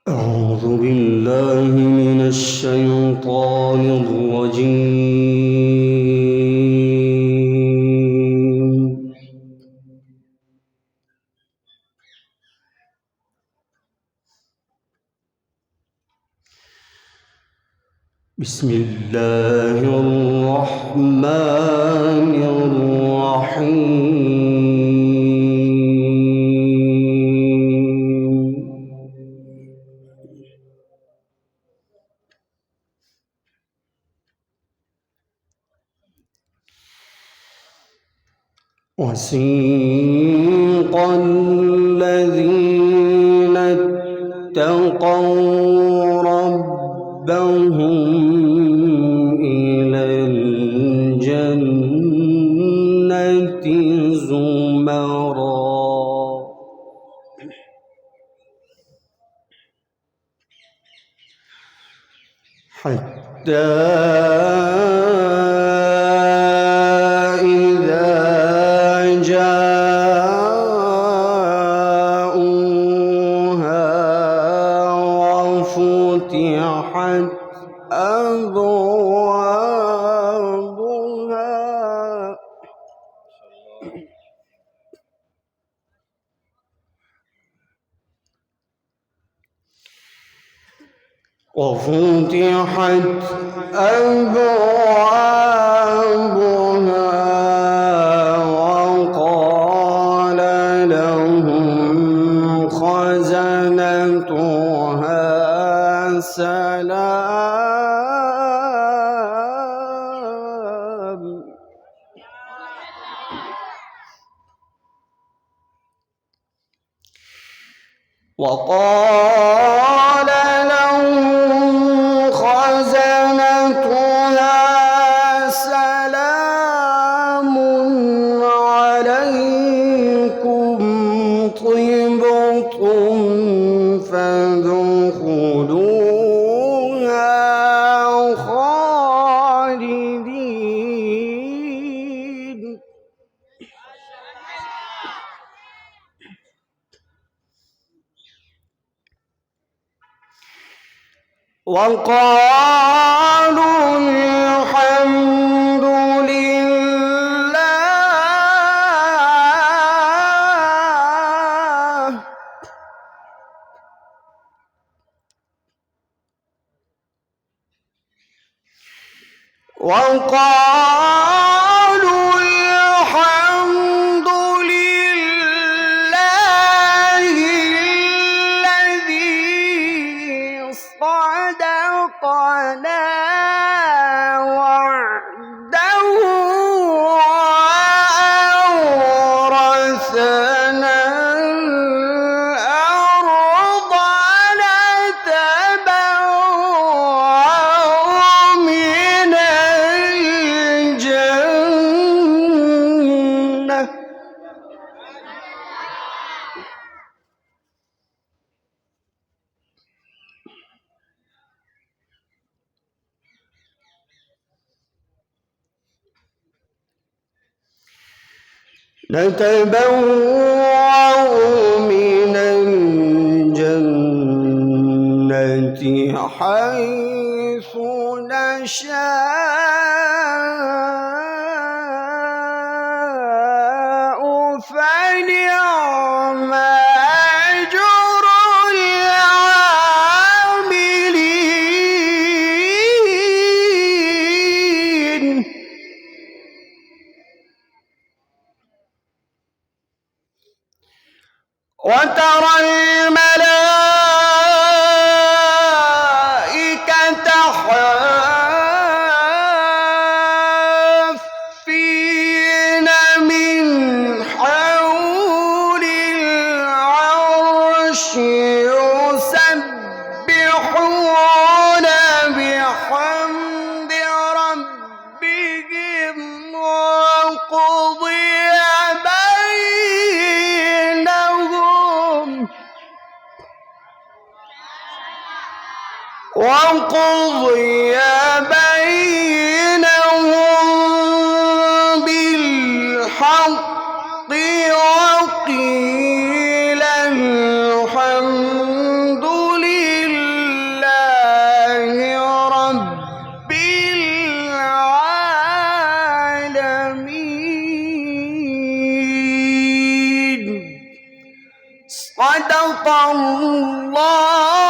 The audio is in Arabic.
أعوذ بالله من الشيطان الرجيم. بسم الله الرحمن الرحيم. وسيق الذين اتقوا ربهم إلى الجنة زمرا حتى فتحت أبوابها وقال لهم خزنتها سلام. وقال لهم خزنتها سلام عليكم طبتم فادخلوها خالدين. وقالوا الحمد لله الذي صدقنا وعده وأورثنا الأرض نتبوأ من الجنة حيث نشاء فنعم أجر العاملين. وترى الملائكة حافين من حول العرش يسبحون بحمد ربهم وقضي بينهم بالحق وقيل الحمد لله صدق الله